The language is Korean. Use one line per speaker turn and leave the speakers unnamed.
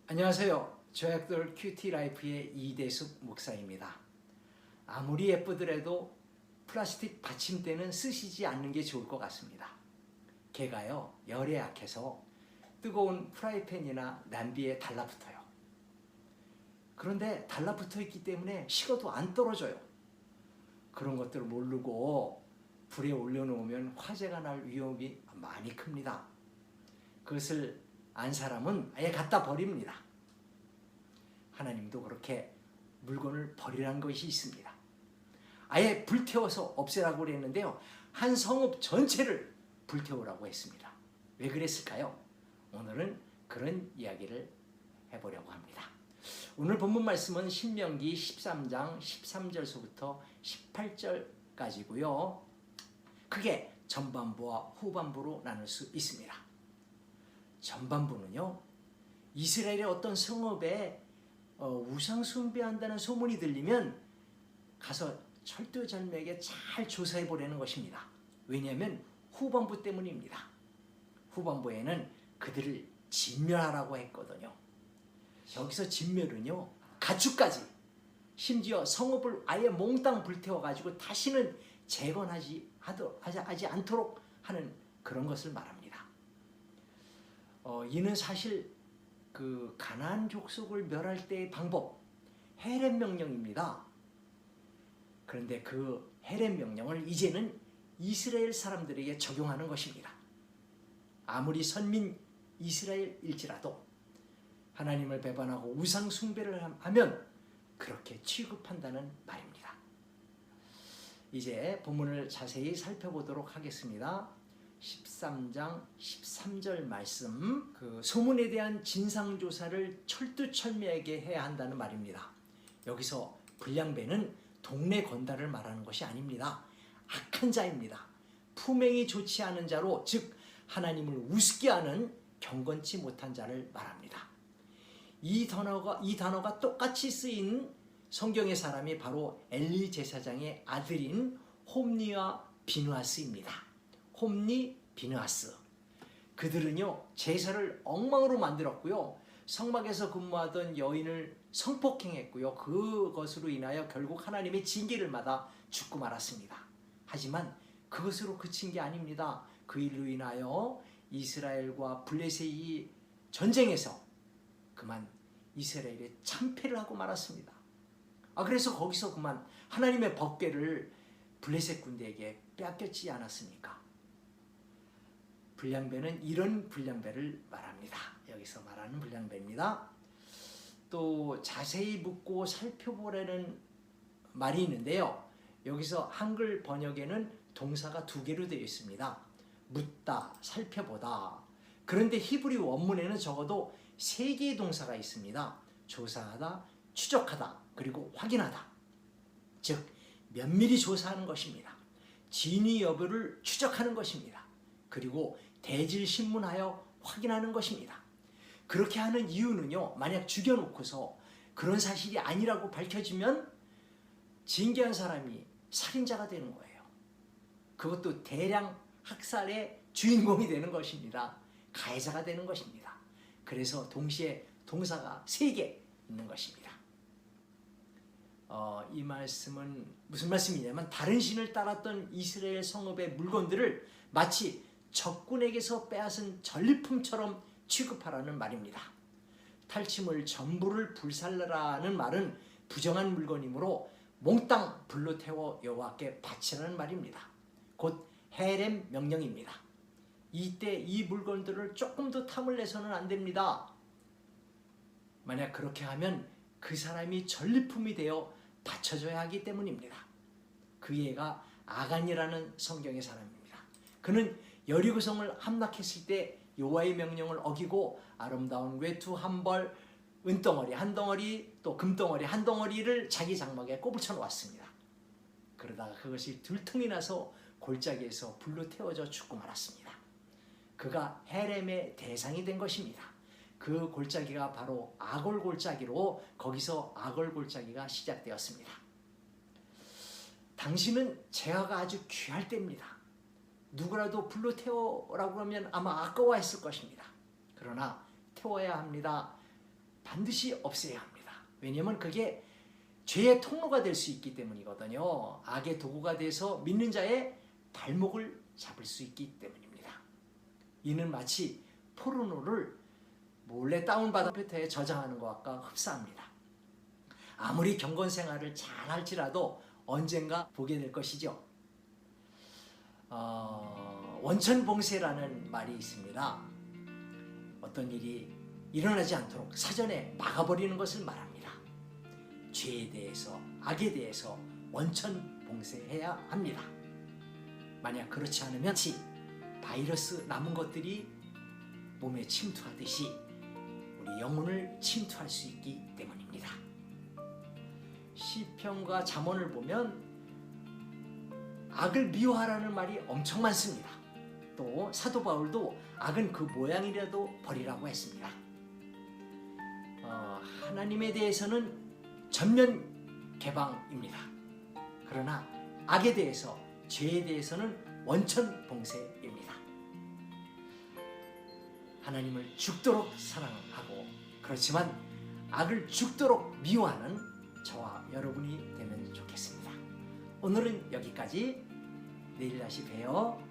안녕하세요. 조약돌 큐티라이프의 이대숙 목사입니다. 아무리 예쁘더라도 플라스틱 받침대는 쓰시지 않는 게 좋을 것 같습니다. 걔가요, 열에 약해서 뜨거운 프라이팬이나 냄비에 달라붙어요. 그런데 달라붙어 있기 때문에 식어도 안 떨어져요. 그런 것들을 모르고 불에 올려놓으면 화재가 날 위험이 많이 큽니다. 그것을 안 사람은 아예 갖다 버립니다. 하나님도 그렇게 물건을 버리라는 것이 있습니다. 아예 불태워서 없애라고 그랬는데요. 한 성읍 전체를 불태우라고 했습니다. 왜 그랬을까요? 오늘은 그런 이야기를 해보려고 합니다. 오늘 본문 말씀은 신명기 13장 13절서부터 18절까지고요. 크게 전반부와 후반부로 나눌 수 있습니다. 전반부는요, 이스라엘의 어떤 성읍에 우상 숭배한다는 소문이 들리면 가서 철두철미하게 잘 조사해 보려는 것입니다. 왜냐하면 후반부 때문입니다. 후반부에는 그들을 진멸하라고 했거든요. 여기서 진멸은요, 가축까지, 심지어 성읍을 아예 몽땅 불태워가지고 다시는 재건하지 않도록 하는 그런 것을 말합니다. 이는 사실 그 가나안 족속을 멸할 때의 방법, 헤렘 명령입니다. 그런데 그 헤렘 명령을 이제는 이스라엘 사람들에게 적용하는 것입니다. 아무리 선민 이스라엘일지라도 하나님을 배반하고 우상 숭배를 하면 그렇게 취급한다는 말입니다. 이제 본문을 자세히 살펴보도록 하겠습니다. 13장 13절 말씀, 그 소문에 대한 진상조사를 철두철미하게 해야 한다는 말입니다. 여기서 불량배는 동네 건달을 말하는 것이 아닙니다. 악한 자입니다. 품행이 좋지 않은 자로, 즉 하나님을 우습게 하는 경건치 못한 자를 말합니다. 이 단어가 똑같이 쓰인 성경의 사람이 바로 엘리 제사장의 아들인 홈니와 비느하스입니다. 홈니, 비느하스. 그들은요, 제사를 엉망으로 만들었고요, 성막에서 근무하던 여인을 성폭행했고요, 그것으로 인하여 결국 하나님의 징계를 받아 죽고 말았습니다. 하지만 그것으로 그친 게 아닙니다. 그 일로 인하여 이스라엘과 블레셋이 전쟁에서 그만 이스라엘에 참패를 하고 말았습니다. 그래서 거기서 그만 하나님의 법궤를 블레셋 군대에게 빼앗겼지 않았습니까? 불량배는 이런 불량배를 말합니다. 여기서 말하는 불량배입니다. 또 자세히 묻고 살펴보라는 말이 있는데요. 여기서 한글 번역에는 동사가 두 개로 되어 있습니다. 묻다, 살펴보다. 그런데 히브리 원문에는 적어도 세 개의 동사가 있습니다. 조사하다, 추적하다, 그리고 확인하다. 즉 면밀히 조사하는 것입니다. 진위 여부를 추적하는 것입니다. 그리고 대질신문하여 확인하는 것입니다. 그렇게 하는 이유는요, 만약 죽여놓고서 그런 사실이 아니라고 밝혀지면 징계한 사람이 살인자가 되는 거예요. 그것도 대량 학살의 주인공이 되는 것입니다. 가해자가 되는 것입니다. 그래서 동시에 동사가 3개 있는 것입니다. 이 말씀은 무슨 말씀이냐면, 다른 신을 따랐던 이스라엘 성읍의 물건들을 마치 적군에게서 빼앗은 전리품처럼 취급하라는 말입니다. 탈취물 전부를 불살라라는 말은 부정한 물건이므로 몽땅 불로 태워 여호와께 바치라는 말입니다. 곧 헤렘 명령입니다. 이때 이 물건들을 조금도 탐을 내서는 안 됩니다. 만약 그렇게 하면 그 사람이 전리품이 되어 바쳐져야 하기 때문입니다. 그 애가 아간이라는 성경의 사람입니다. 그는 여리고성을 함락했을 때 여호와의 명령을 어기고 아름다운 외투 한 벌, 은덩어리 한 덩어리, 또 금덩어리 한 덩어리를 자기 장막에 꼽을쳐 놓았습니다. 그러다가 그것이 들통이 나서 골짜기에서 불로 태워져 죽고 말았습니다. 그가 헤렘의 대상이 된 것입니다. 그 골짜기가 바로 아골 골짜기로, 거기서 아골 골짜기가 시작되었습니다. 당시는 재화가 아주 귀할 때입니다. 누구라도 불로 태워라고 하면 아마 아까워했을 것입니다. 그러나 태워야 합니다. 반드시 없애야 합니다. 왜냐하면 그게 죄의 통로가 될 수 있기 때문이거든요. 악의 도구가 돼서 믿는 자의 발목을 잡을 수 있기 때문입니다. 이는 마치 포르노를 몰래 다운받아 컴퓨터에 저장하는 것과 흡사합니다. 아무리 경건 생활을 잘 할지라도 언젠가 보게 될 것이죠. 원천봉쇄라는 말이 있습니다. 어떤 일이 일어나지 않도록 사전에 막아버리는 것을 말합니다. 죄에 대해서, 악에 대해서 원천봉쇄해야 합니다. 만약 그렇지 않으면 바이러스 남은 것들이 몸에 침투하듯이 우리 영혼을 침투할 수 있기 때문입니다. 시편과 잠언을 보면 악을 미워하라는 말이 엄청 많습니다. 또 사도 바울도 악은 그 모양이라도 버리라고 했습니다. 하나님에 대해서는 전면 개방입니다. 그러나 악에 대해서, 죄에 대해서는 원천 봉쇄입니다. 하나님을 죽도록 사랑하고 그렇지만 악을 죽도록 미워하는 저와 여러분이 되면 좋겠습니다. 오늘은 여기까지. 내일 다시 봬요.